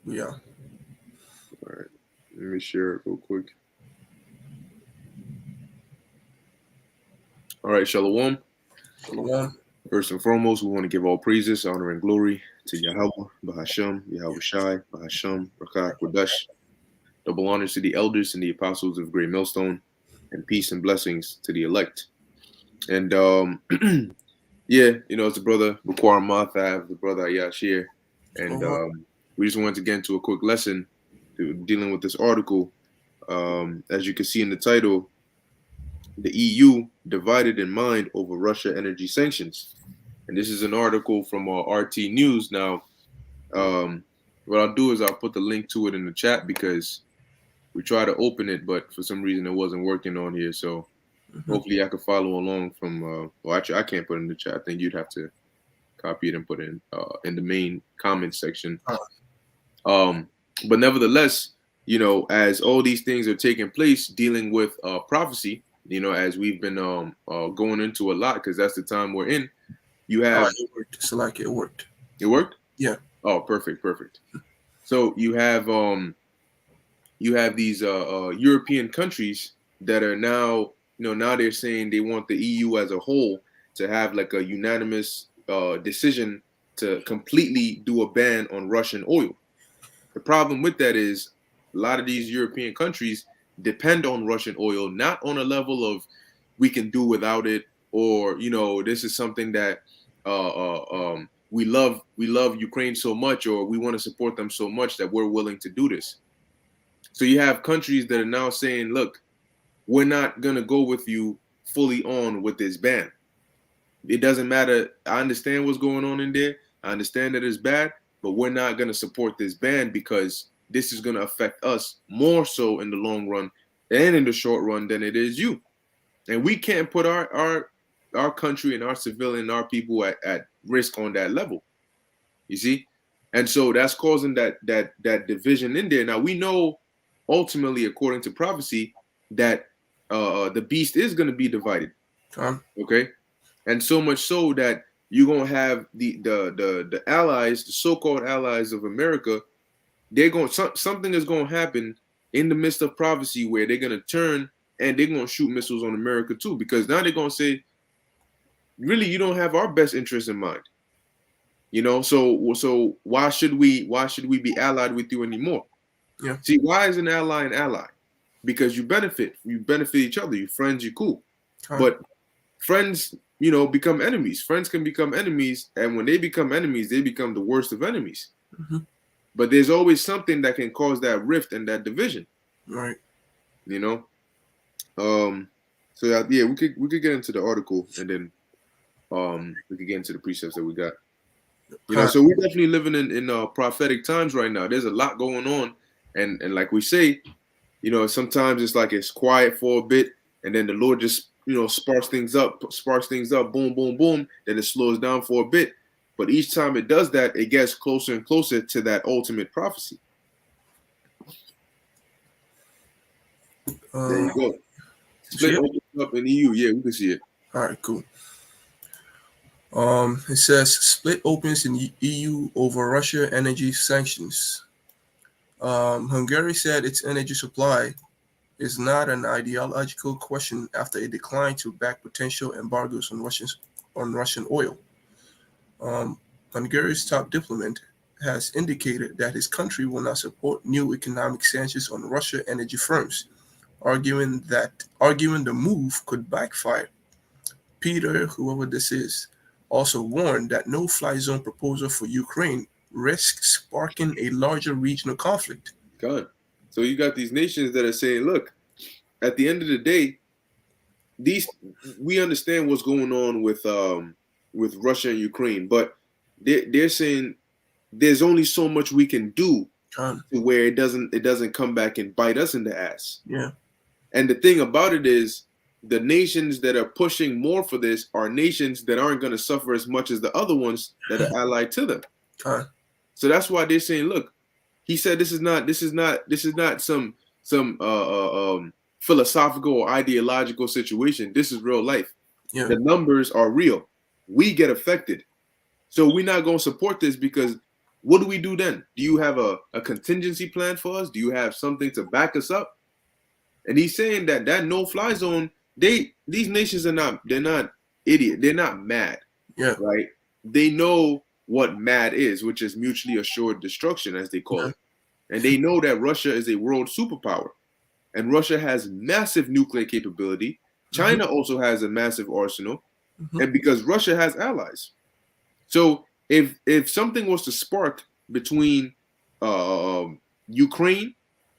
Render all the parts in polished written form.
Yeah. All right. Let me share it real quick. All right, Shalom. Shalom. First and foremost, we want to give all praises, honor, and glory to Yahweh, Bahasham, Yahweh Shai, Bahasham, Rakah, Kodash. Double honors to the elders and the apostles of Great Millstone, and peace and blessings to the elect. And yeah, it's the brother Bukwar Math. I have the brother Ayash here, and Shalom. we just wanted to get into a quick lesson dealing with this article. As you can see in the title, the EU divided in mind over Russia energy sanctions. And this is an article from RT News. Now, what I'll do is I'll put the link to it in the chat because we tried to open it, but for some reason it wasn't working on here. So Mm-hmm. hopefully I can follow along from. Well, actually, I can't put it in the chat. I think you'd have to copy it and put it in the main comment section. Um, but nevertheless, as all these things are taking place, dealing with prophecy, as we've been going into a lot because that's the time we're in. You have It worked. It's like it worked. it worked. Yeah. Oh, perfect. So you have these European countries that are now, now they're saying they want the EU as a whole to have like a unanimous decision to completely do a ban on Russian oil. The problem with that is a lot of these European countries depend on Russian oil, not on a level of we can do without it, or this is something that we love Ukraine so much, or we want to support them so much that we're willing to do this. So you have countries that are now saying, look, we're not going to go with you fully on with this ban. It doesn't matter. I understand what's going on in there. I understand that it's bad, but we're not going to support this ban because this is going to affect us more so in the long run and in the short run than it is you. And we can't put our country and our civilian, our people at risk on that level. You see? And so that's causing that division in there. Now we know ultimately, according to prophecy, that the beast is going to be divided. Okay, and so much so that you're going to have the allies, the so-called allies of America. They're going something is going to happen in the midst of prophecy where they're going to turn and they're going to shoot missiles on America too, because now they're going to say, really, you don't have our best interest in mind. So why should we be allied with you anymore? Yeah. See, why is an ally an ally? Because you benefit each other. You're friends, you're cool. But friends, become enemies. Friends can become enemies, and when they become enemies, they become the worst of enemies. Mm-hmm. But there's always something that can cause that rift and that division. Right. So yeah, we could get into the article and then we could get into the precepts that we got. So we're definitely living in prophetic times right now. There's a lot going on, and like we say, sometimes it's like it's quiet for a bit, and then the Lord just sparks things up, boom, boom, boom. Then it slows down for a bit, but each time it does that, it gets closer and closer to that ultimate prophecy. There you go. Split opens up in the EU. Yeah, we can see it. All right, cool. It says split opens in EU over Russia energy sanctions. Hungary said its energy supply is not an ideological question after a decline to back potential embargoes on Russian oil. Hungary's top diplomat has indicated that his country will not support new economic sanctions on Russian energy firms, arguing the move could backfire. Peter, whoever this is, also warned that no-fly zone proposal for Ukraine risks sparking a larger regional conflict. God. So you got these nations that are saying, look, at the end of the day, we understand what's going on with Russia and Ukraine, but they're saying there's only so much we can do to where it doesn't come back and bite us in the ass. Yeah. And the thing about it is, the nations that are pushing more for this are nations that aren't going to suffer as much as the other ones that are allied to them. So that's why they're saying, look, he said this is not some philosophical or ideological situation. This is real life. Yeah. The numbers are real. We get affected. So we're not going to support this because what do we do then? Do you have a contingency plan for us? Do you have something to back us up? And he's saying that that no-fly zone, these nations are not, they're not idiot. They're not mad, Yeah. right? They know what mad is, which is mutually assured destruction, as they call Yeah. it. And they know that Russia is a world superpower. And Russia has massive nuclear capability. Mm-hmm. China also has a massive arsenal. Mm-hmm. And because Russia has allies. So if something was to spark between Ukraine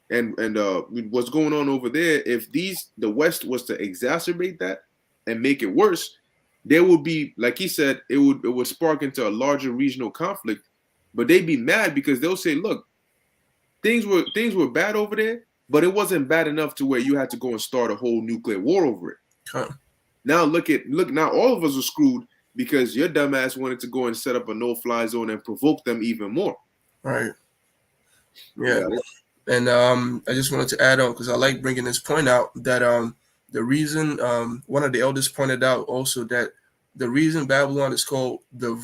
and what's going on over there, if the West was to exacerbate that and make it worse, there would be, like he said, it would spark into a larger regional conflict. But they'd be mad because they'll say, look, things were bad over there, but it wasn't bad enough to where you had to go and start a whole nuclear war over it. Okay. Now look now all of us are screwed because your dumbass wanted to go and set up a no-fly zone and provoke them even more. Right. You Yeah. got it? And I just wanted to add on because I like bringing this point out that the reason one of the elders pointed out also that the reason Babylon is called the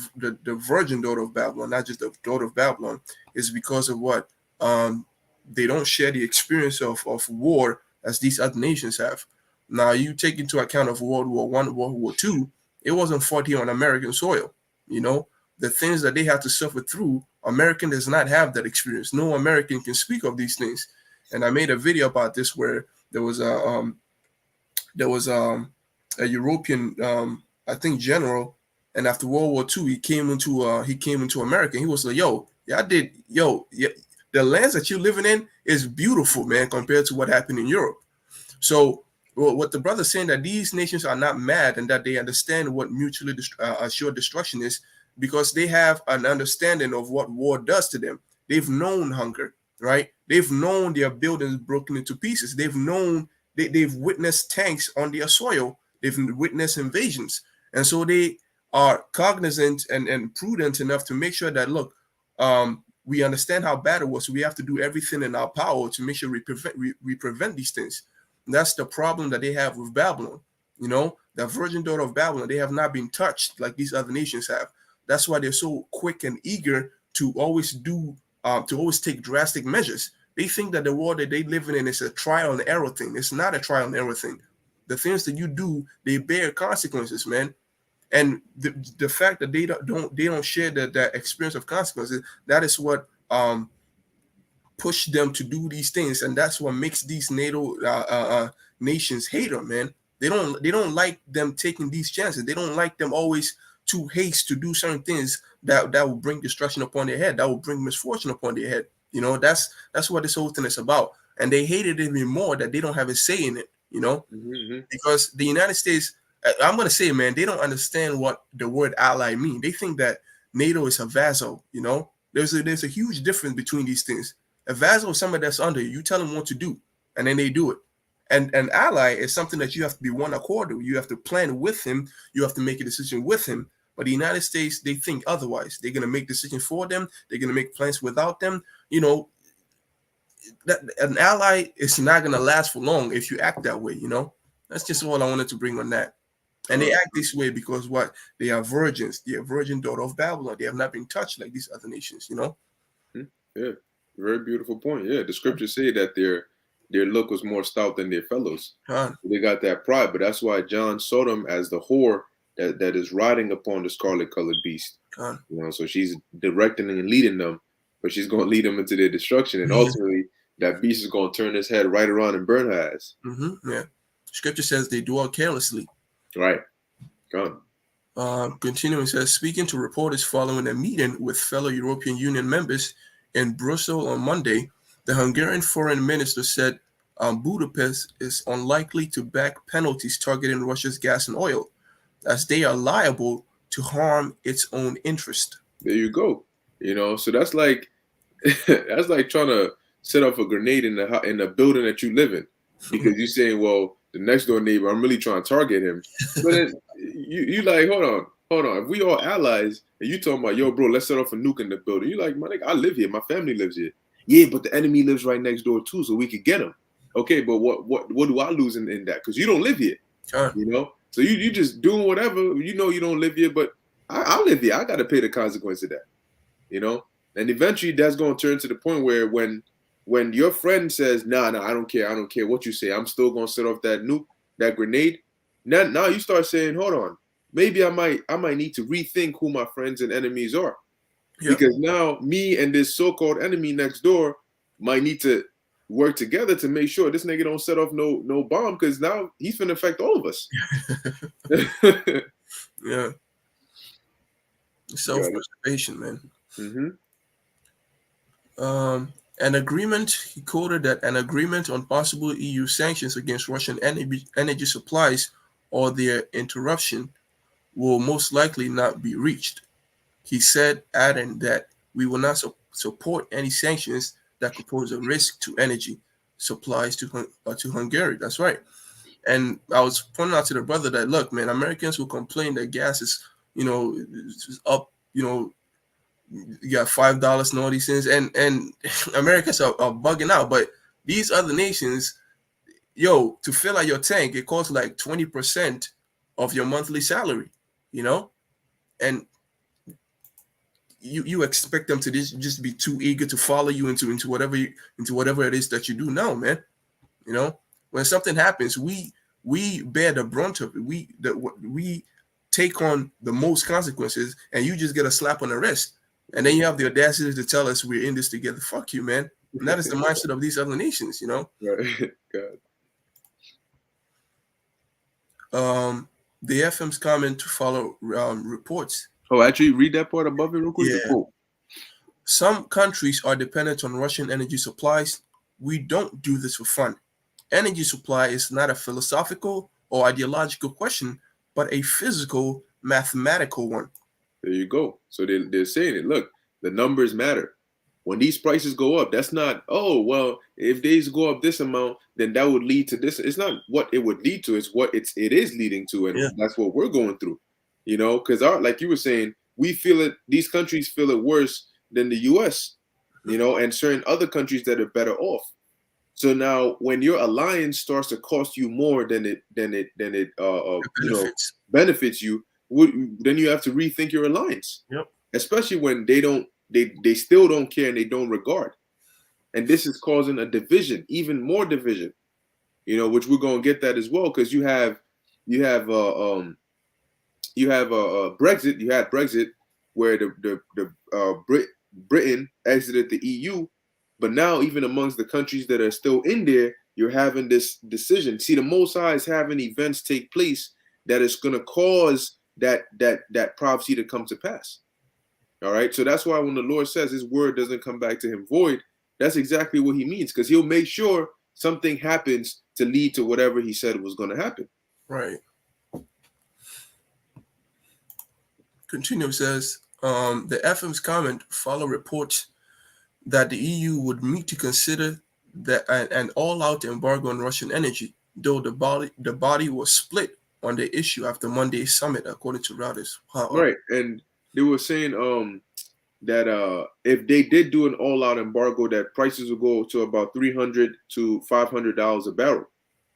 virgin daughter of Babylon, not just the daughter of Babylon, is because of what they don't share the experience of war as these other nations have. Now you take into account of World War I, World War II, it wasn't fought here on American soil. You know, the things that they had to suffer through, American does not have that experience. No American can speak of these things. And I made a video about this where there was a European I think general, and after World War II he came into America. And he was like, "Yo, yeah, yeah, the lands that you're living in is beautiful, man, compared to what happened in Europe." So what the brother's saying that these nations are not mad and that they understand what mutually assured destruction is because they have an understanding of what war does to them. They've known hunger, right? They've known their buildings broken into pieces. They've witnessed tanks on their soil. They've witnessed invasions, and so they are cognizant and prudent enough to make sure that look, we understand how bad it was. So we have to do everything in our power to make sure we prevent these things. That's the problem that they have with Babylon. You know, the virgin daughter of Babylon, they have not been touched like these other nations have. That's why they're so quick and eager to always take drastic measures. They think that the world that they live in is a trial and error thing. It's not a trial and error thing. The things that you do, they bear consequences, man. And the fact that they don't share the experience of consequences, that is what push them to do these things, and that's what makes these NATO nations hate them, man. They don't like them taking these chances. They don't like them always too haste to do certain things that will bring destruction upon their head, that will bring misfortune upon their head. You know, that's what this whole thing is about. And they hate it even more that they don't have a say in it. You know, Mm-hmm. because the United States, I'm gonna say, man, they don't understand what the word ally mean. They think that NATO is a vassal. You know, there's a huge difference between these things. A vassal is somebody that's under you. You tell them what to do, and then they do it. And an ally is something that you have to be one accord with. You have to plan with him. You have to make a decision with him. But the United States, they think otherwise. They're gonna make decisions for them. They're gonna make plans without them. You know, that an ally is not gonna last for long if you act that way. You know, that's just all I wanted to bring on that. And they act this way because what? They are virgins. They are virgin daughter of Babylon. They have not been touched like these other nations. You know. Yeah, very beautiful point. Yeah, the scriptures say that their look was more stout than their fellows. Huh. They got that pride, but that's why John saw them as the whore that is riding upon the scarlet colored beast. Huh. You know, so she's directing and leading them, but she's going to lead them into their destruction, and ultimately that beast is going to turn his head right around and burn her ass. Mm-hmm. Yeah. Scripture says they dwell carelessly. Right. Gone. Continuing says, speaking to reporters following a meeting with fellow European Union members in Brussels on Monday, the Hungarian foreign minister said Budapest is unlikely to back penalties targeting Russia's gas and oil, as they are liable to harm its own interest. There you go. You know, so that's like that's like trying to set off a grenade in the building that you live in, because you're saying, well, the next door neighbor, I'm really trying to target him. But then you like, hold on. If we all allies and you talking about, yo, bro, let's set off a nuke in the building. You like, my nigga, I live here. My family lives here. Yeah, but the enemy lives right next door too, so we could get him. Okay, but what do I lose in that? Because you don't live here. You know? So you just doing whatever. You know you don't live here, but I live here. I got to pay the consequence of that. You know? And eventually that's going to turn to the point where when your friend says, nah, I don't care what you say, I'm still going to set off that nuke, that grenade. Now you start saying, hold on, maybe I might need to rethink who my friends and enemies are. Yep. Because now me and this so-called enemy next door might need to work together to make sure this nigga don't set off no bomb, because now he's gonna affect all of us. Yeah. Got it. Self-preservation, man. Mm-hmm. An agreement, he quoted that an agreement on possible EU sanctions against Russian energy supplies or their interruption will most likely not be reached. He said, adding that we will not support any sanctions that could pose a risk to energy supplies to Hungary. That's right. And I was pointing out to the brother that, look, man, Americans will complain that gas is, is up, you got $5 and all these things, and Americans are bugging out. But these other nations, yo, to fill out your tank, it costs like 20% of your monthly salary, you know, and you expect them to just be too eager to follow you into whatever it is that you do. No, man. You know, when something happens, we bear the brunt of it. We take on the most consequences, and you just get a slap on the wrist. And then you have the audacity to tell us we're in this together. Fuck you, man. And that is the mindset of these other nations. Right. God. The FM's comment to follow reports. Oh, actually, read that part above it real quick. The Yeah. quote. Some countries are dependent on Russian energy supplies. We don't do this for fun. Energy supply is not a philosophical or ideological question, but a physical, mathematical one. There you go. So they're saying it. Look, the numbers matter. When these prices go up, that's not, oh, well, if these go up this amount, then that would lead to this. It's not what it would lead to, it's what it is leading to. And Yeah, that's what we're going through. Because like you were saying, we feel it, these countries feel it worse than the US, and certain other countries that are better off. So now, when your alliance starts to cost you more than it benefits. benefits you, then you have to rethink your alliance. Yep. Especially when they still don't care and they don't regard, and this is causing a division, even more division. Which we're gonna get that as well, because you have Brexit. You had Brexit, where Britain exited the EU, but now even amongst the countries that are still in there, you're having this decision. See, the Most High is having events take place that is going to cause that prophecy to come to pass. All right, so that's why when the Lord says His word doesn't come back to Him void, that's exactly what He means, because He'll make sure something happens to lead to whatever He said was going to happen. Right. Continue says the FM's comment follow reports that the EU would meet to consider that an all-out embargo on Russian energy, though the body was split on the issue after Monday's summit, according to Reuters. Right, and they were saying that if they did do an all-out embargo, that prices would go to about $300 to $500 a barrel.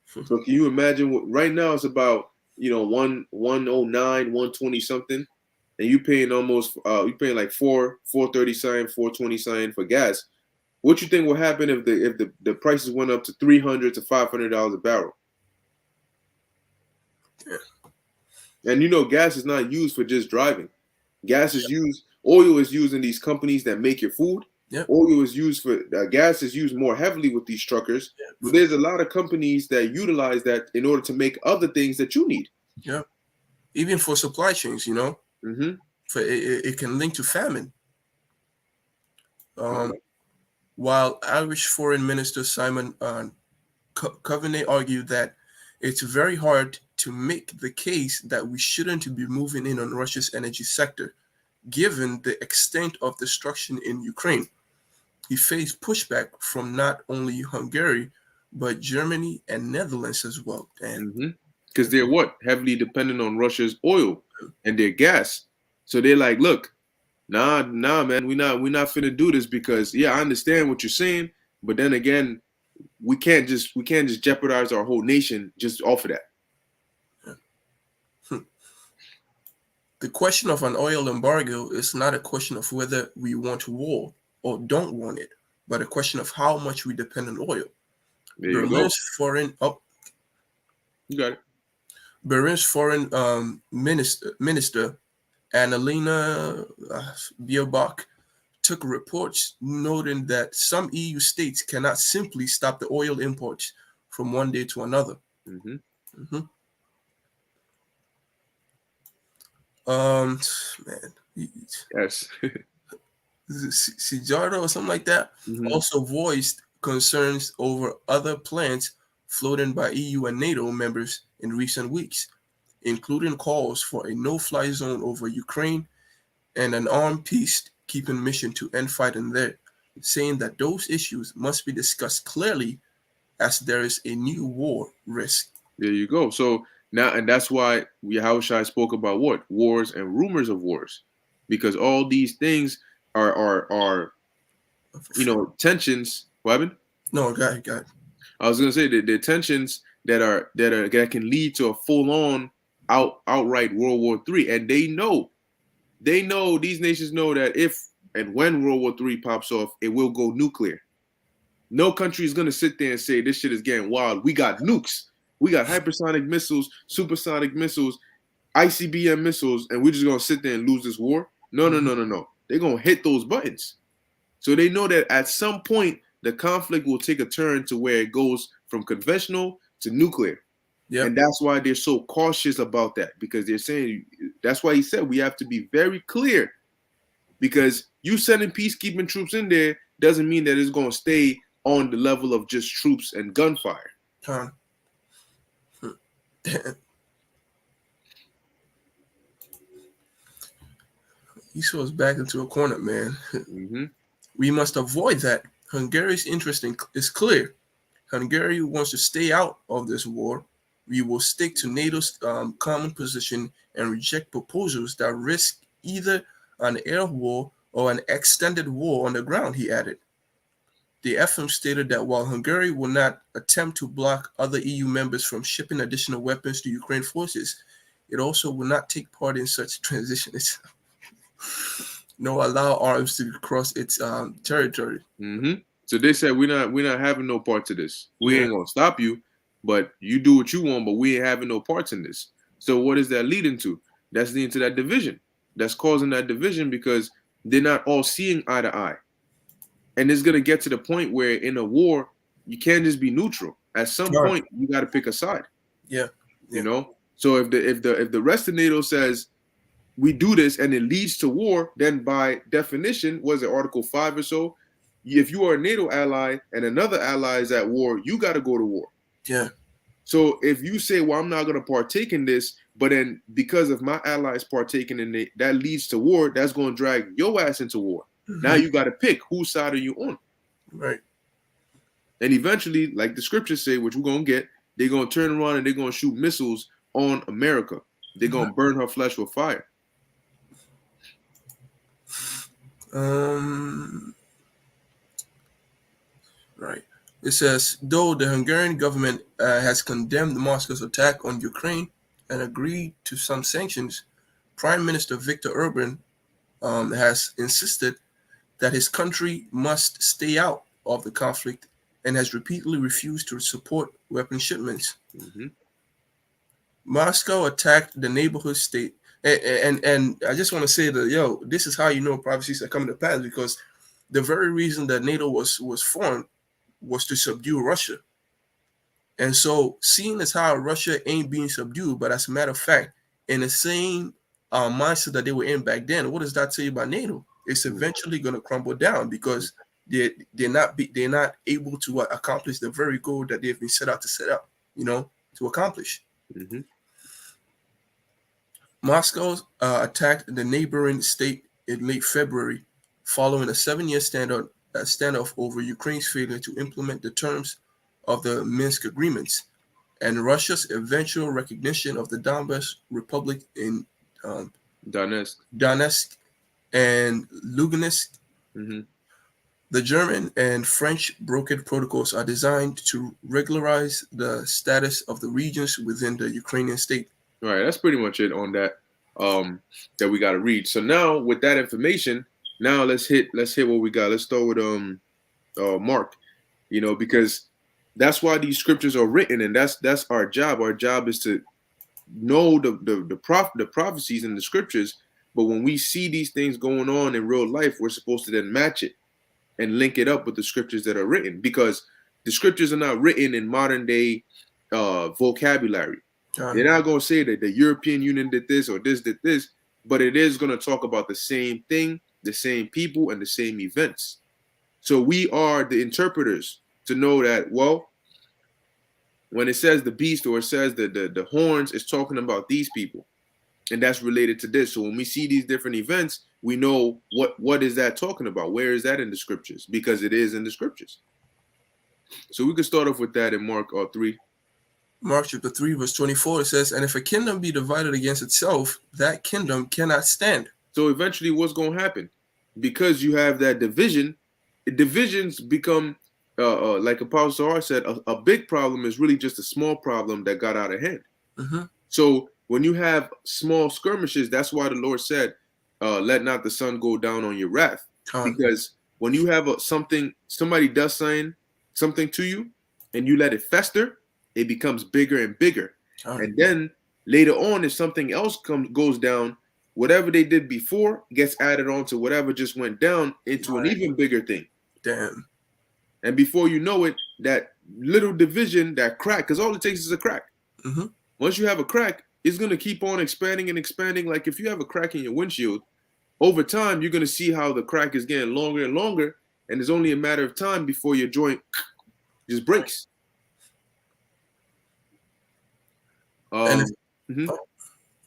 So can you imagine what right now it's about 109, 120 something, and you paying almost you paying like 430 something, 420 something for gas. What you think will happen if the prices went up to $300 to $500 a barrel? Yeah. And gas is not used for just driving. Oil is used in these companies that make your food. Yep. Oil is used for gas is used more heavily with these truckers. Yep. But there's a lot of companies that utilize that in order to make other things that you need. Yeah. Even for supply chains, Mm-hmm. for it can link to famine. While Irish Foreign Minister Simon Coveney argued that it's very hard to make the case that we shouldn't be moving in on Russia's energy sector, given the extent of destruction in Ukraine. He faced pushback from not only Hungary, but Germany and Netherlands as well. And because they're heavily dependent on Russia's oil and their gas. So they're like, look, nah, man, we're not finna do this, because I understand what you're saying, but then again, we can't just jeopardize our whole nation just off of that. The question of an oil embargo is not a question of whether we want war or don't want it, but a question of how much we depend on oil. There you go. Berlin's foreign oh, You got it. Berlin's foreign minister Annalena Baerbock took reports noting that some EU states cannot simply stop the oil imports from one day to another. Hmm. Mhm. Um, man, Yes. Sijardo or something like that Hmm. also voiced concerns over other plans floated by EU and NATO members in recent weeks, including calls for a no-fly zone over Ukraine and an armed peacekeeping mission to end fighting there, saying that those issues must be discussed clearly as there is a new war risk. There you go. So now, and that's why Yahushua spoke about what wars and rumors of wars, because all these things are tensions. What happened? No, got it. I was gonna say the tensions that can lead to a full on outright World War III, and they know these nations know that if and when World War III pops off, it will go nuclear. No country is going to sit there and say this shit is getting wild. We got nukes. We got hypersonic missiles, supersonic missiles, ICBM missiles, and we're just going to sit there and lose this war. No, no, Mhm. no, no, no. They're going to hit those buttons. So they know that at some point, the conflict will take a turn to where it goes from conventional to nuclear. Yep. And that's why they're so cautious about that, because they're saying that's why he said we have to be very clear, because you sending peacekeeping troops in there doesn't mean that it's going to stay on the level of just troops and gunfire. Con. He saw us back into a corner, man. Mm-hmm. We must avoid that. Hungary's interest is clear. Hungary wants to stay out of this war. We will stick to NATO's common position and reject proposals that risk either an air war or an extended war on the ground, he added. The FM stated that while Hungary will not attempt to block other EU members from shipping additional weapons to Ukraine forces, it also will not take part in such transitions. No allow arms to cross its territory. Mm-hmm. So they said we're not having no parts of this. We Yeah, ain't gonna stop you, but you do what you want, but we ain't having no parts in this. So what is that leading to? That's leading to that division. That's causing that division because they're not all seeing eye to eye. And it's gonna get to the point where in a war, you can't just be neutral. At some sure. point, you gotta pick a side, Yeah, you yeah, know? So if the rest of NATO says we do this and it leads to war, then by definition, was it Article 5 or so? If you are a NATO ally and another ally is at war, you got to go to war. yeah. So if you say, well, I'm not going to partake in this, but then because of my allies partaking in it, that leads to war, that's going to drag your ass into war. Now Hmm. you got to pick whose side are you on. Right. And eventually, like the scriptures say, which we're going to get, they're going to turn around and they're going to shoot missiles on America. They're going to burn her flesh with fire. Um. Right. It says, though the Hungarian government has condemned Moscow's attack on Ukraine and agreed to some sanctions, Prime Minister Viktor Orban has insisted that his country must stay out of the conflict and has repeatedly refused to support weapon shipments. Mm-hmm. Moscow attacked the neighborhood state. And I just want to say that, this is how you know prophecies are coming to pass, because the very reason that NATO was formed was to subdue Russia. And so, seeing as how Russia ain't being subdued, but as a matter of fact, in the same mindset that they were in back then, what does that tell you about NATO? It's eventually going to crumble down because they're not able to accomplish the very goal that they've been set out to to accomplish. Mm-hmm. Moscow attacked the neighboring state in late February, following a 7-year standoff over Ukraine's failure to implement the terms of the Minsk agreements and Russia's eventual recognition of the Donbas Republic in um, Donetsk. Donetsk and Lugansk. Mm-hmm. The German and French brokered protocols are designed to regularize the status of the regions within the Ukrainian state. All right, that's pretty much it on that. that we got to read. So now with that information, now let's hit what we got. Let's start with Mark. Because that's why these scriptures are written, and that's our job. Our job is to know the prophecies in the scriptures. But when we see these things going on in real life, we're supposed to then match it and link it up with the scriptures that are written, because the scriptures are not written in modern day vocabulary. They're not going to say that the European Union did this or this did this, but it is going to talk about the same thing, the same people, and the same events. So we are the interpreters to know that, well, when it says the beast or it says the horns, it's talking about these people, and that's related to this. So when we see these different events, we know what is that talking about? Where is that in the scriptures? Because it is in the scriptures. So we could start off with that in Mark 3. Mark chapter 3, verse 24, it says, "And if a kingdom be divided against itself, that kingdom cannot stand." So eventually what's going to happen? Because you have that division, divisions become, like Apostle R said, a big problem is really just a small problem that got out of hand. Mm-hmm. So when you have small skirmishes, that's why the Lord said, let not the sun go down on your wrath. Because when you have somebody does something to you, and you let it fester, it becomes bigger and bigger. And then later on, if something else goes down, whatever they did before gets added on to whatever just went down into an even bigger thing. Damn. And before you know it, that little division, that crack, because all it takes is a crack. Mm-hmm. Once you have a crack, it's going to keep on expanding and expanding. Like if you have a crack in your windshield, over time, you're going to see how the crack is getting longer and longer. And it's only a matter of time before your joint just breaks. And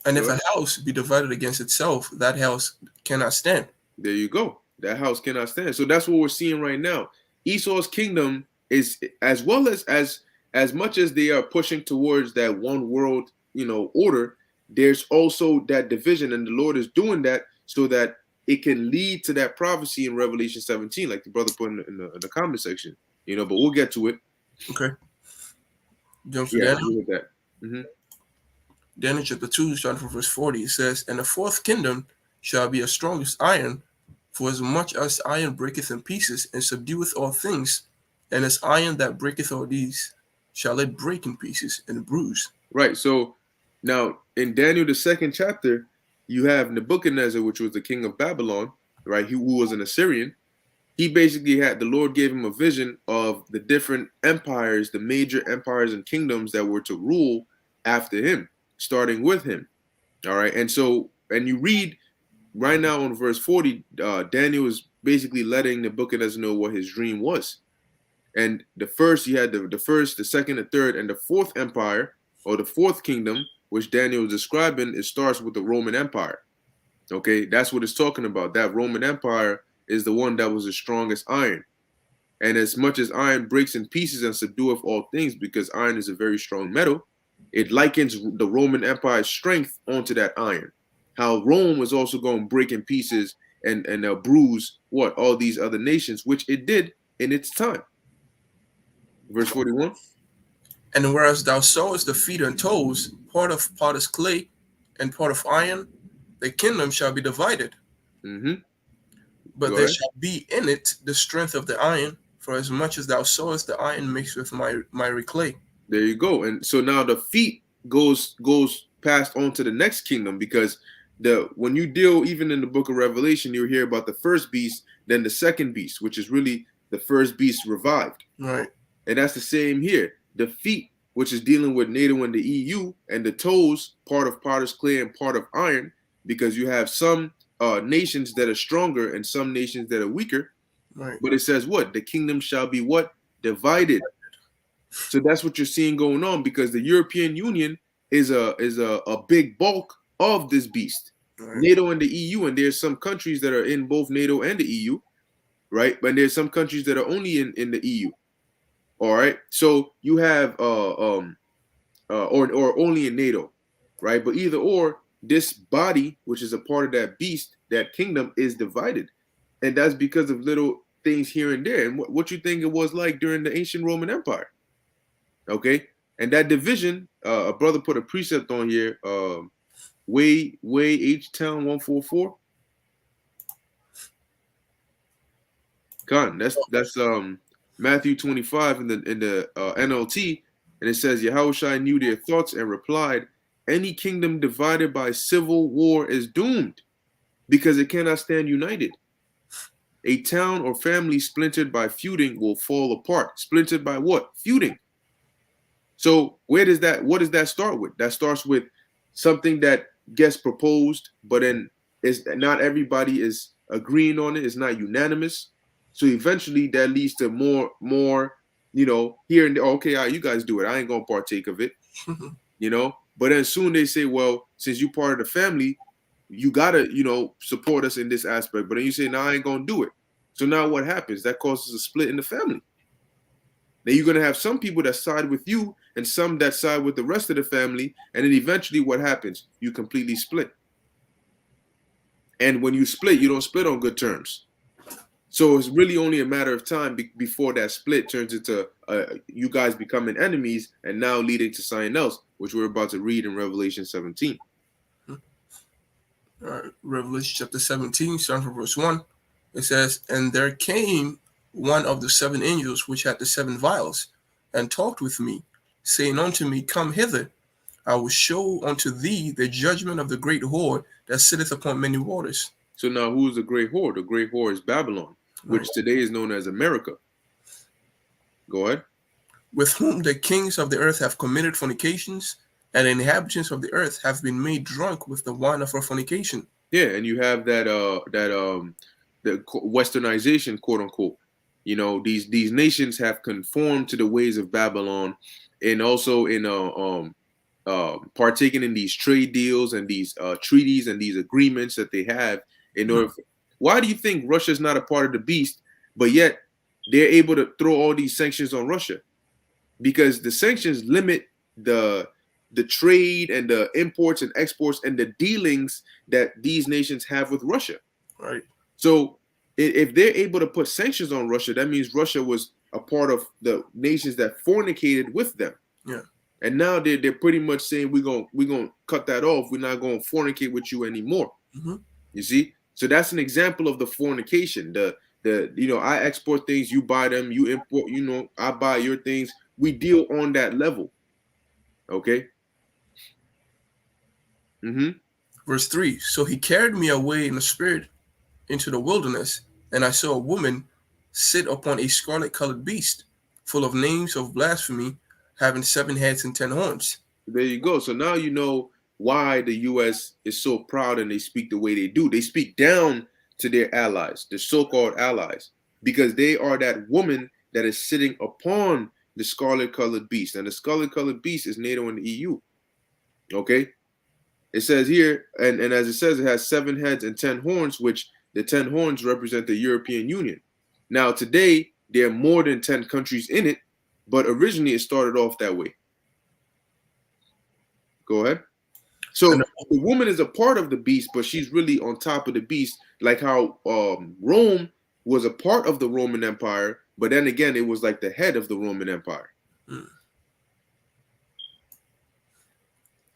if Go a house be divided against itself, that house cannot stand. There you go. That house cannot stand. So that's what we're seeing right now. Esau's kingdom is, as well as much as they are pushing towards that one world, order, there's also that division, and the Lord is doing that so that it can lead to that prophecy in Revelation 17, like the brother put in the comment section. But we'll get to it. Okay. Jump to Yeah, Daniel. with that. Mm-hmm. Daniel chapter 2, starting from verse 40, it says, "And the fourth kingdom shall be as strong as iron, for as much as iron breaketh in pieces, and subdueth all things, and as iron that breaketh all these, shall it break in pieces and bruise." Right. So now in Daniel, the second chapter, you have Nebuchadnezzar, which was the king of Babylon, right? Who was an Assyrian. He basically the Lord gave him a vision of the different empires, the major empires and kingdoms that were to rule after him, starting with him. All right. And you read right now on verse 40, Daniel is basically letting Nebuchadnezzar know what his dream was. And the first, you had the first, the second, the third, and the fourth empire, or the fourth kingdom, which Daniel is describing. It starts with the Roman Empire. Okay, that's what it's talking about. That Roman Empire is the one that was as strong as iron. And as much as iron breaks in pieces and subdueth all things, because iron is a very strong metal, it likens the Roman Empire's strength onto that iron. How Rome was also going to break in pieces and bruise all these other nations, which it did in its time. Verse 41. "And whereas thou sawest the feet and toes, part of potter's clay and part of iron, the kingdom shall be divided. Mm-hmm. But there shall be in it the strength of the iron, for as much as thou sawest the iron mixed with miry clay." There you go. And so now the feet goes passed on to the next kingdom, because when you deal even in the book of Revelation, you hear about the first beast, then the second beast, which is really the first beast revived. Right. And that's the same here. The feet, which is dealing with NATO and the EU, and the toes, part of potter's clay and part of iron, because you have some nations that are stronger and some nations that are weaker. Right. But it says what? The kingdom shall be what? Divided. So that's what you're seeing going on, because the European Union is a big bulk of this beast. Right. NATO and the EU, and there's some countries that are in both NATO and the EU, right? But there's some countries that are only in the EU. All right. So you have or only in NATO, right? But either or, this body, which is a part of that beast, that kingdom, is divided. And that's because of little things here and there. And what you think it was like during the ancient Roman Empire. Okay. And that division, a brother put a precept on here. Way H Town 144. Con, that's Matthew 25 in the NLT, and it says Yahushua knew their thoughts and replied, "Any kingdom divided by civil war is doomed, because it cannot stand united. A town or family splintered by feuding will fall apart. Splintered by what? Feuding. So where does that? What does that start with? That starts with something that gets proposed, but then is not everybody is agreeing on it. It's not unanimous. So eventually that leads to more, here and there. Okay, all right, you guys do it. I ain't gonna partake of it, you know. But then soon they say, well, since you part of the family, you gotta, support us in this aspect. But then you say, no, I ain't gonna do it. So now what happens? That causes a split in the family. Now you're gonna have some people that side with you and some that side with the rest of the family, and then eventually what happens? You completely split. And when you split, you don't split on good terms. So it's really only a matter of time before that split turns into you guys becoming enemies and now leading to something else, which we're about to read in Revelation 17. All right, Revelation chapter 17, starting from verse 1. It says, "And there came one of the seven angels which had the seven vials, and talked with me, saying unto me, Come hither, I will show unto thee the judgment of the great whore that sitteth upon many waters." So now who's the great whore? The great whore is Babylon, which Right. today is known as America. Go ahead. "With whom the kings of the earth have committed fornications, and the inhabitants of the earth have been made drunk with the wine of her fornication." Yeah, and you have the westernization, quote unquote. These nations have conformed to the ways of Babylon, and also in partaking in these trade deals and these treaties and these agreements that they have in order. Why do you think Russia's not a part of the beast, but yet they're able to throw all these sanctions on Russia? Because the sanctions limit the trade and the imports and exports and the dealings that these nations have with Russia. Right. So if they're able to put sanctions on Russia, that means Russia was a part of the nations that fornicated with them. Yeah. And now they're pretty much saying we're gonna cut that off. We're not gonna fornicate with you anymore. Mm-hmm. You see? So that's an example of the fornication. I export things, you buy them, you import, I buy your things. We deal on that level. Okay. Mm-hmm. Verse 3. "So he carried me away in the spirit into the wilderness, and I saw a woman sit upon a scarlet colored beast, full of names of blasphemy, having 7 heads and 10 horns." There you go. So now you know why the U.S. is so proud and they speak the way they do. They speak down to their allies, the so-called allies, because they are that woman that is sitting upon the scarlet-colored beast. And the scarlet-colored beast is NATO and the EU. Okay? It says here, and as it says, it has 7 heads and 10 horns, which the 10 horns represent the European Union. Now, today, there are more than 10 countries in it, but originally it started off that way. Go ahead. And So the woman is a part of the beast, but she's really on top of the beast, like how Rome was a part of the Roman Empire, but then again, it was like the head of the Roman Empire.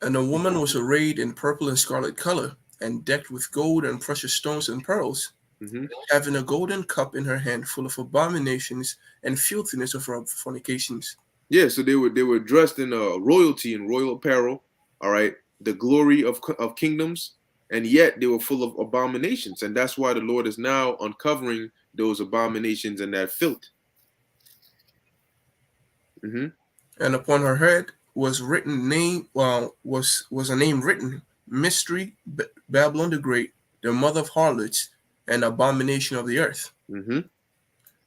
And the woman was arrayed in purple and scarlet color, and decked with gold and precious stones and pearls, Mm-hmm. having a golden cup in her hand full of abominations and filthiness of her fornications. Yeah, so they were dressed in royalty and royal apparel, all right, the glory of kingdoms, and yet they were full of abominations, and that's why the Lord is now uncovering those abominations and that filth. Mm-hmm. And upon her head was written name was a name written, Mystery, Babylon the Great, the mother of harlots and abomination of the earth. Mm-hmm.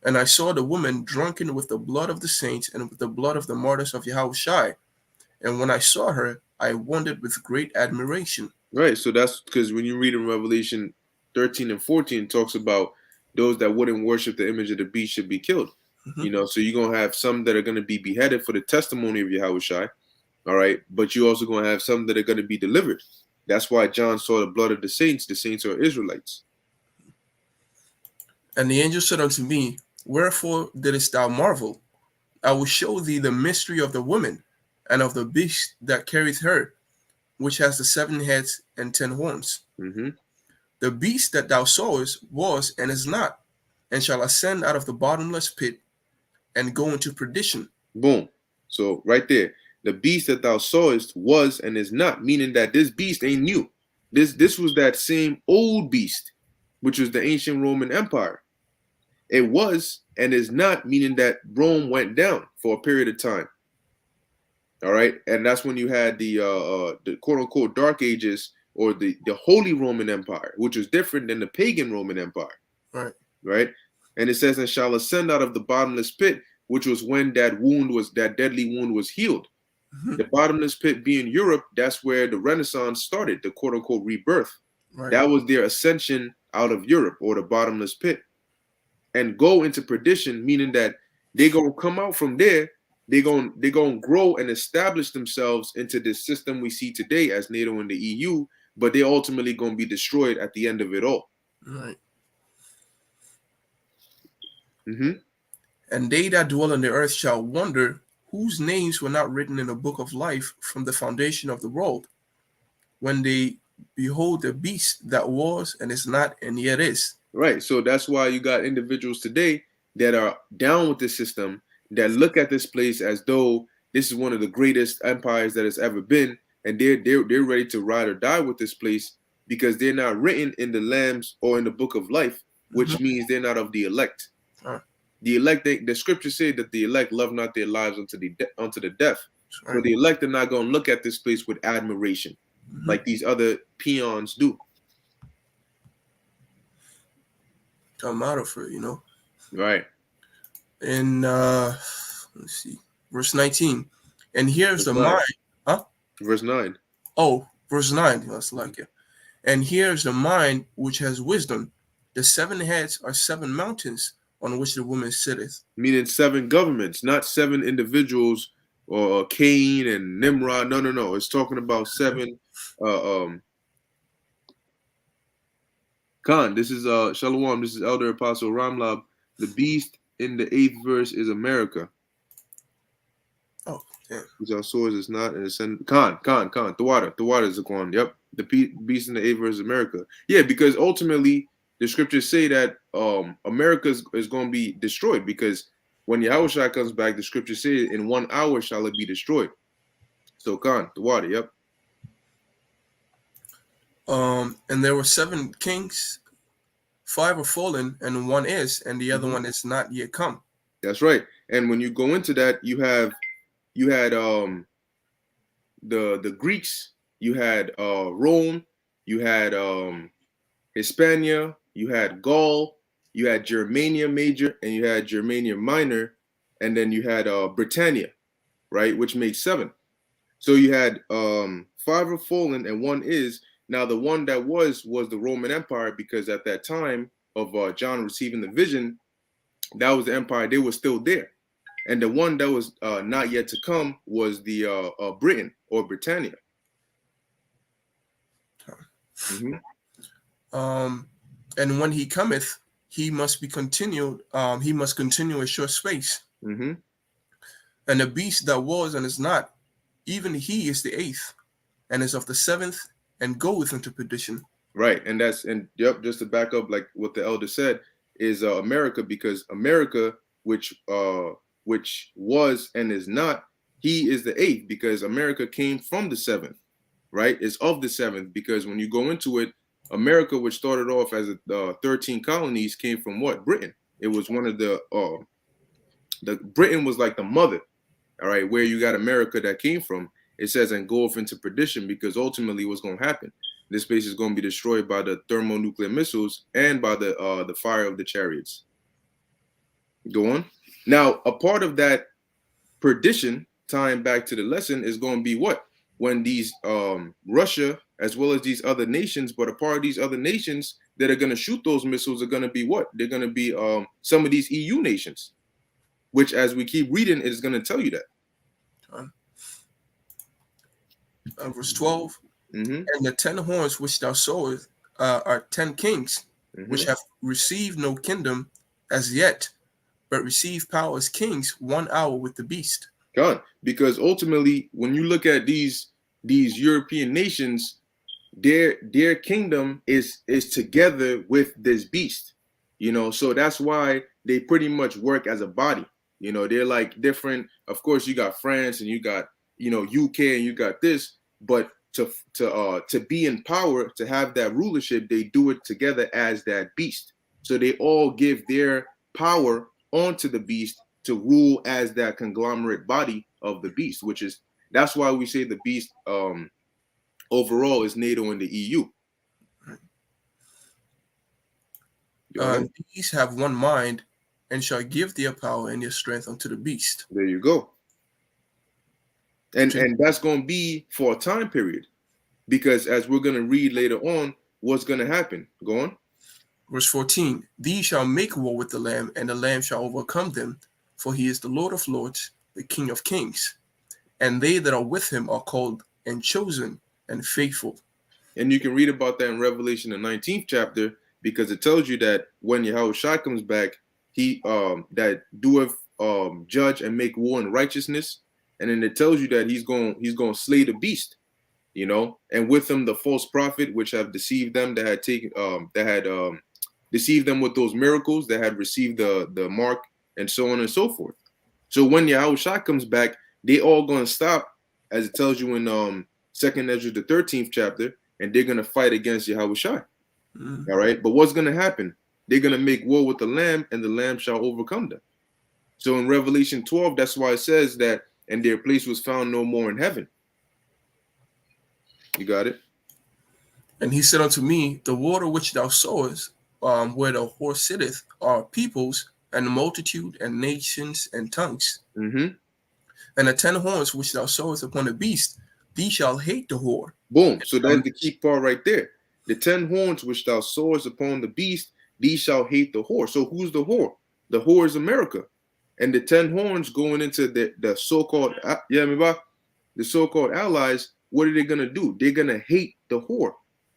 And I saw the woman drunken with the blood of the saints and with the blood of the martyrs of Yahushua. And when I saw her, I wondered with great admiration. Right. So that's because when you read in Revelation 13 and 14, it talks about those that wouldn't worship the image of the beast should be killed. Mm-hmm. So you're gonna have some that are gonna be beheaded for the testimony of Yahushua. All right, but you're also gonna have some that are gonna be delivered. That's why John saw the blood of the saints. The saints are Israelites. And the angel said unto me, Wherefore didst thou marvel? I will show thee the mystery of the woman, and of the beast that carrieth her, which has the 7 heads and 10 horns. Mm-hmm. The beast that thou sawest was and is not, and shall ascend out of the bottomless pit and go into perdition. Boom. So right there, the beast that thou sawest was and is not, meaning that this beast ain't new. This was that same old beast, which was the ancient Roman Empire. It was and is not, meaning that Rome went down for a period of time. All right, and that's when you had the quote unquote Dark Ages, or the Holy Roman Empire, which was different than the pagan Roman Empire. Right. Right, and it says, and shall ascend out of the bottomless pit, which was when that deadly wound was healed. Mm-hmm. The bottomless pit being Europe, that's where the Renaissance started, the quote unquote rebirth. Right. That was their ascension out of Europe, or the bottomless pit, and go into perdition, meaning that they're gonna come out from there. They're gonna grow and establish themselves into this system we see today as NATO and the EU, but they're ultimately gonna be destroyed at the end of it all. Right. Mm-hmm. And they that dwell on the earth shall wonder, whose names were not written in the book of life from the foundation of the world, when they behold the beast that was and is not and yet is. Right. So that's why you got individuals today that are down with the system, that look at this place as though this is one of the greatest empires that has ever been, and they're ready to ride or die with this place because they're not written in the Lamb's or in the book of life, which Mm-hmm. means they're not of the elect. Right. The elect, the scriptures say that the elect love not their lives unto the death. Right. So the elect are not going to look at this place with admiration, Mm-hmm. like these other peons do. Come out of it, Right. And let's see, verse 19. And here's Verse the 9. mind. Huh? Verse 9. Oh, verse 9. That's like it. And here's the mind which has wisdom. The 7 heads are 7 mountains on which the woman sitteth. Meaning 7 governments, not 7 individuals, or Cain and Nimrod. No, no, no. It's talking about 7. Khan, this is Shalom. This is Elder Apostle Ramlab. The beast in the 8th verse is America. Oh, yeah. Which our source is not, and it's Khan. The water is the Quran. Yep. The beast in the 8th verse is America. Yeah, because ultimately the scriptures say that America is going to be destroyed, because when Yahushua comes back, the scriptures say in 1 hour shall it be destroyed. So Khan, the water, yep. And there were 7 kings, 5 are fallen, and 1 is, and the other one is not yet come. That's right. And when you go into that, you had the Greeks, you had Rome, you had Hispania, you had Gaul, you had Germania Major, and you had Germania Minor, and then you had Britannia, right, which makes 7. So you had 5 are fallen and 1 is. Now the one that was the Roman Empire, because at that time of John receiving the vision, that was the empire. They were still there. And the one that was not yet to come was the Britain, or Britannia. Mm-hmm. And when he cometh, he must be continued. He must continue a short space. Mm-hmm. And the beast that was and is not, even he is the 8th, and is of the 7th, and goeth into perdition. Right, and yep. Just to back up, like what the elder said, is America, because America, which was and is not, he is the 8th, because America came from the 7th, right? It's of the 7th, because when you go into it, America, which started off as 13 colonies, came from what? Britain. It was one of the Britain was like the mother, all right, where you got America that came from. It says, and go off into perdition, because ultimately what's going to happen? This space is going to be destroyed by the thermonuclear missiles and by the fire of the chariots. Go on. Now, a part of that perdition, tying back to the lesson, is going to be what? When these Russia, as well as these other nations, but a part of these other nations that are going to shoot those missiles are going to be what? They're going to be some of these EU nations, which, as we keep reading, it is going to tell you that. Verse 12. Mm-hmm. And the 10 horns which thou sawest are 10 kings, which have received no kingdom as yet, but receive power as kings 1 hour with the beast. God, because ultimately, when you look at these these European nations, their kingdom is together with this beast, so that's why they pretty much work as a body. They're like different. Of course, you got France and you got UK and you got this, but to be in power, to have that rulership, they do it together as that beast. So they all give their power onto the beast to rule as that conglomerate body of the beast, which is that's why we say the beast overall is NATO and the EU. Go ahead. These have one mind, and shall give their power and their strength unto the beast. There you go. And that's going to be for a time period, because as we're going to read later on, what's going to happen? Go on. Verse 14, these shall make war with the Lamb, and the Lamb shall overcome them, for he is the Lord of lords, the King of kings. And they that are with him are called and chosen and faithful. And you can read about that in Revelation, the 19th chapter, because it tells you that when Yahushua comes back, he that doeth judge and make war in righteousness. And then it tells you that he's going to slay the beast, and with him the false prophet, which have deceived them, that had taken deceived them with those miracles, that had received the mark, and so on and so forth. So when Yahushua comes back, they all going to stop, as it tells you in 2nd Ezra, the 13th chapter, and they're going to fight against Yahushua. All right. But what's going to happen? They're going to make war with the Lamb, and the Lamb shall overcome them. So in Revelation 12, that's why it says that, and their place was found no more in heaven. You got it? And he said unto me, the water which thou sawest, where the horse sitteth, are peoples and multitude and nations and tongues. Mm-hmm. And the 10 horns which thou sawest upon the beast, these shall hate the whore. Boom. So that's the key part right there. The 10 horns which thou sawest upon the beast, these shall hate the whore. So who's the whore? The whore is America. And the 10 horns going into the so-called, the so-called allies, what are they going to do? They're going to hate the whore,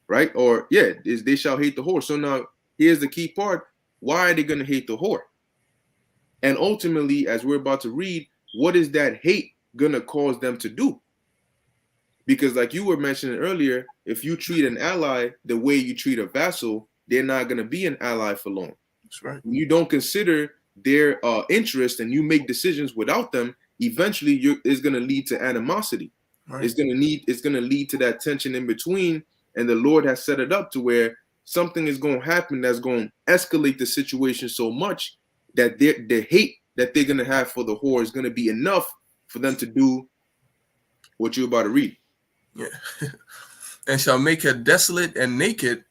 right? Or, they shall hate the whore. So now, here's the key part. Why are they going to hate the whore? And ultimately, as we're about to read, what is that hate going to cause them to do? Because like you were mentioning earlier, if you treat an ally the way you treat a vassal, they're not going to be an ally for long. That's right. When you don't consider their interest and you make decisions without them, eventually it's going to lead to animosity. Right. It's going to lead to that tension in between. And the Lord has set it up to where something is going to happen that's going to escalate the situation so much that the hate that they're going to have for the whore is going to be enough for them to do what you're about to read. Yeah. And shall make her desolate and naked,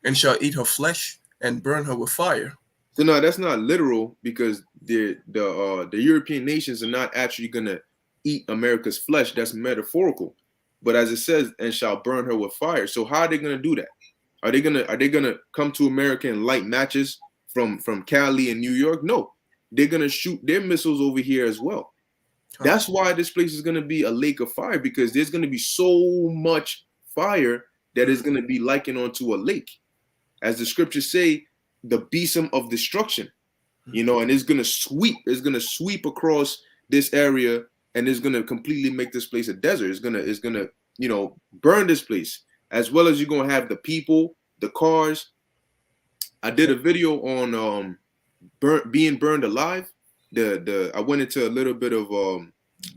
and shall eat her flesh and burn her with fire. So no, that's not literal, because the European nations are not actually going to eat America's flesh. That's metaphorical. But as it says, and shall burn her with fire. So how are they going to do that? Are they gonna come to America and light matches from Cali and New York? No, they're gonna shoot their missiles over here as well. That's why this place is gonna be a lake of fire, because there's gonna be so much fire that is gonna be likened onto a lake, as the scriptures say, the besom of destruction. And it's gonna sweep across this area, and it's gonna completely make this place a desert. It's gonna burn this place. As well as you're gonna have the people, the cars. I did a video on being burned alive. I went into a little bit of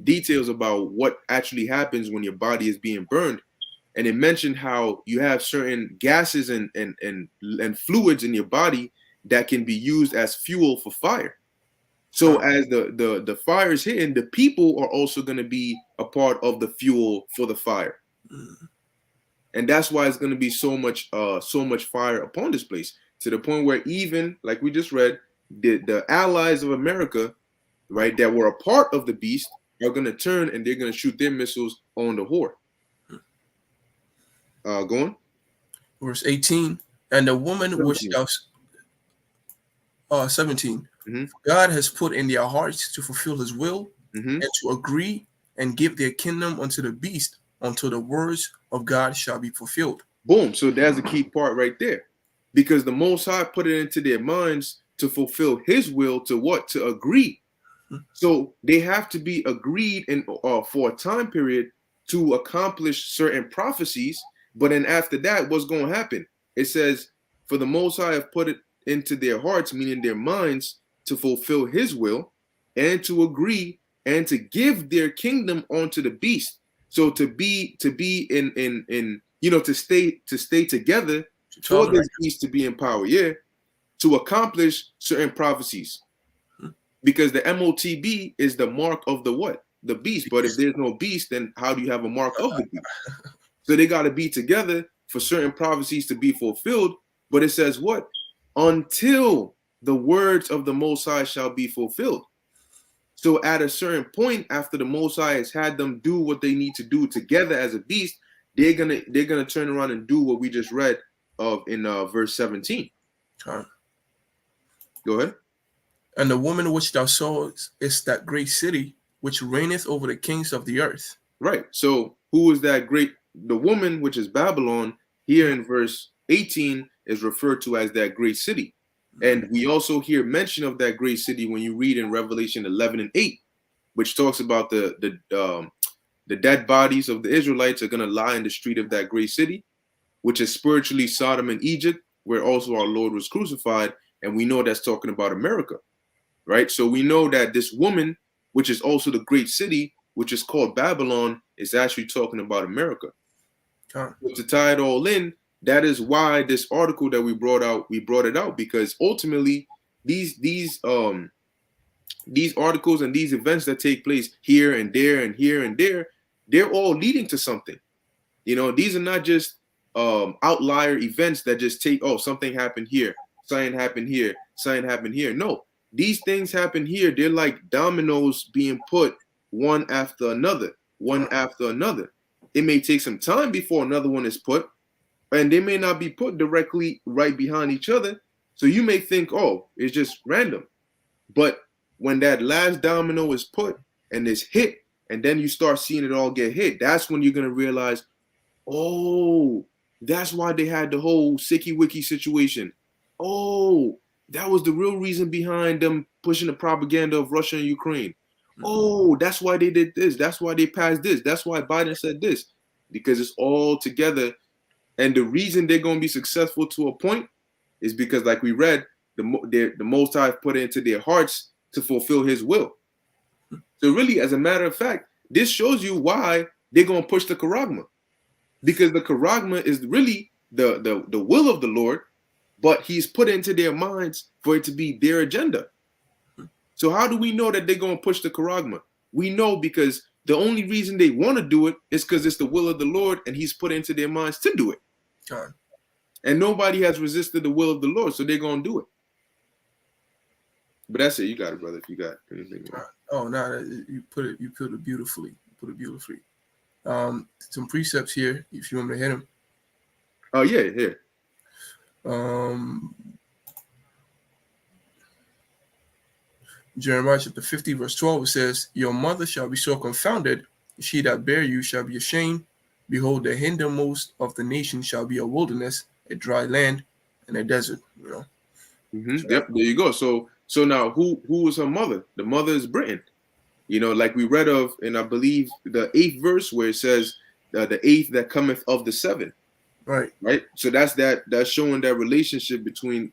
details about what actually happens when your body is being burned, and it mentioned how you have certain gases and fluids in your body that can be used as fuel for fire. So as the fire is hitting, the people are also going to be a part of the fuel for the fire. And that's why it's going to be so much fire upon this place, to the point where even, like we just read, the allies of America, right, that were a part of the beast, are going to turn and they're going to shoot their missiles on the whore. Go on. Verse 18, and the woman 17. Which thou 17. Mm-hmm. God has put in their hearts to fulfill his will, and to agree and give their kingdom unto the beast, until the words of God shall be fulfilled. Boom. So that's the key part right there. Because the Most High put it into their minds to fulfill his will, to what? To agree. So they have to be agreed in for a time period to accomplish certain prophecies. But then after that, what's going to happen? It says, for the Most High have put it into their hearts, meaning their minds, to fulfill his will and to agree and to give their kingdom onto the beast. So to be in to stay together To for tolerate. this beast to be in power, yeah, to accomplish certain prophecies. Hmm. Because the MOTB is the mark of the what? The beast. But if there's no beast, then how do you have a mark of the beast? So they got to be together for certain prophecies to be fulfilled. But it says what? Until the words of the Most High shall be fulfilled. So at a certain point, after the Most High has had them do what they need to do together as a beast, they're gonna turn around and do what we just read of in verse 17. Huh. Go ahead. And the woman which thou sawest is that great city which reigneth over the kings of the earth. Right. So who is that great? The woman, which is Babylon, here in verse 18, is referred to as that great city. And we also hear mention of that great city when you read in Revelation 11 and 8, which talks about the dead bodies of the Israelites are going to lie in the street of that great city, which is spiritually Sodom and Egypt, where also our Lord was crucified. And we know that's talking about America, right? So we know that this woman, which is also the great city, which is called Babylon, is actually talking about America. Huh. But to tie it all in, that is why this article that we brought it out because ultimately these articles and these events that take place here and there and here and there, they're all leading to something. These are not just outlier events that just take, oh, something happened here, something happened here, something happened here. No, these things happen here. They're like dominoes being put one after another, one after another. It may take some time before another one is put, and they may not be put directly right behind each other. So you may think, oh, it's just random. But when that last domino is put and is hit, and then you start seeing it all get hit, that's when you're going to realize, oh, that's why they had the whole Sicky Wiki situation. Oh, that was the real reason behind them pushing the propaganda of Russia and Ukraine. Oh, that's why they did this. That's why they passed this. That's why Biden said this. Because it's all together. And the reason they're going to be successful to a point is because, like we read, the Most High put it into their hearts to fulfill his will. So really, as a matter of fact, this shows you why they're going to push the Charagma. Because the Charagma is really the will of the Lord, but he's put into their minds for it to be their agenda. So how do we know that they're going to push the Charagma? We know because the only reason they want to do it is because it's the will of the Lord and he's put into their minds to do it. Huh. And nobody has resisted the will of the Lord, so they're going to do it. But that's it. You got it, brother, if you got anything. Oh, no, you put it beautifully. Some precepts here, if you want me to hit them. Oh, yeah, here. Jeremiah chapter 50, verse 12, it says, your mother shall be so confounded, she that bare you shall be ashamed. Behold, the hindermost of the nation shall be a wilderness, a dry land, and a desert. Mm-hmm. Yep, there you go. So now who is her mother? The mother is Britain. Like we read of in, I believe, the 8th verse where it says the 8th that cometh of the 7th. Right. So that's showing that relationship between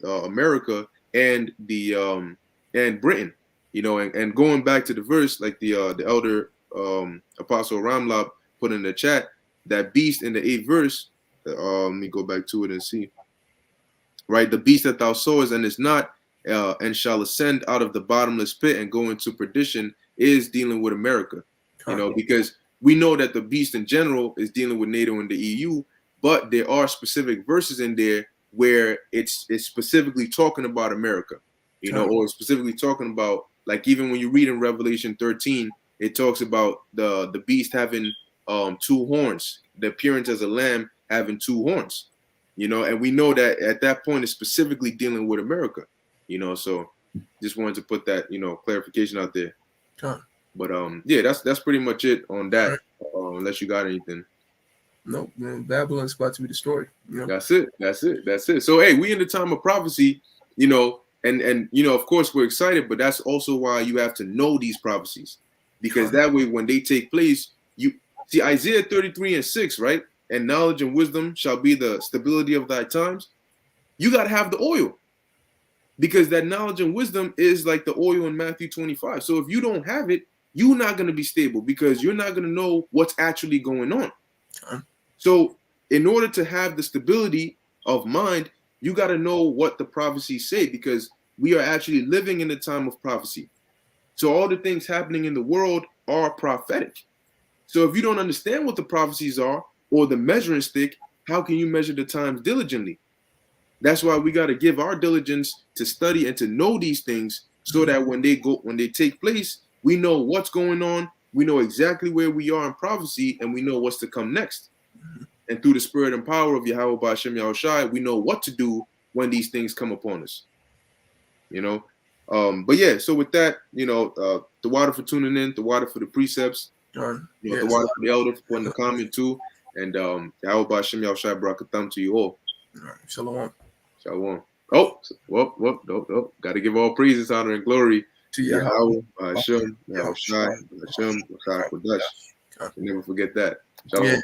America and the and Britain. And going back to the verse, like the elder Apostle Ramlab put in the chat, that beast in the 8th verse. Let me go back to it and see. Right, the beast that thou sawest and is not, and shall ascend out of the bottomless pit and go into perdition, is dealing with America. Because we know that the beast in general is dealing with NATO and the EU, but there are specific verses in there where it's specifically talking about America, or specifically talking about, like, even when you read in Revelation 13, it talks about the beast having 2 horns, the appearance as a lamb having 2 horns. And we know that at that point it's specifically dealing with America, so just wanted to put that, clarification out there. Huh. But yeah, that's pretty much it on that. Right. Unless you got anything. Nope, man. Babylon's about to be destroyed. That's it. So hey, we in the time of prophecy, and of course we're excited, but that's also why you have to know these prophecies, because that way when they take place, See, Isaiah 33:6, right? And knowledge and wisdom shall be the stability of thy times. You got to have the oil because that knowledge and wisdom is like the oil in Matthew 25. So if you don't have it, you're not going to be stable because you're not going to know what's actually going on. So in order to have the stability of mind, you got to know what the prophecies say because we are actually living in the time of prophecy. So all the things happening in the world are prophetic. So if you don't understand what the prophecies are or the measuring stick, how can you measure the times diligently? That's why we got to give our diligence to study and to know these things so that when they take place, we know what's going on, we know exactly where we are in prophecy, and we know what's to come next. And through the spirit and power of Yahweh Ba'ashem Yahushai, we know what to do when these things come upon us. You know? But yeah, so with that, the water for tuning in, the water for the precepts, the water for the elder for putting the comment too. And Yahweh Ba'ashem Yahushai Barakatam to you all. Shalom. Shalom. Oh, whoop. Got to give all praises, honor, and glory to Yahweh, Hashem, Yahushai, Hashem, Kodash. Never forget that. Shalom.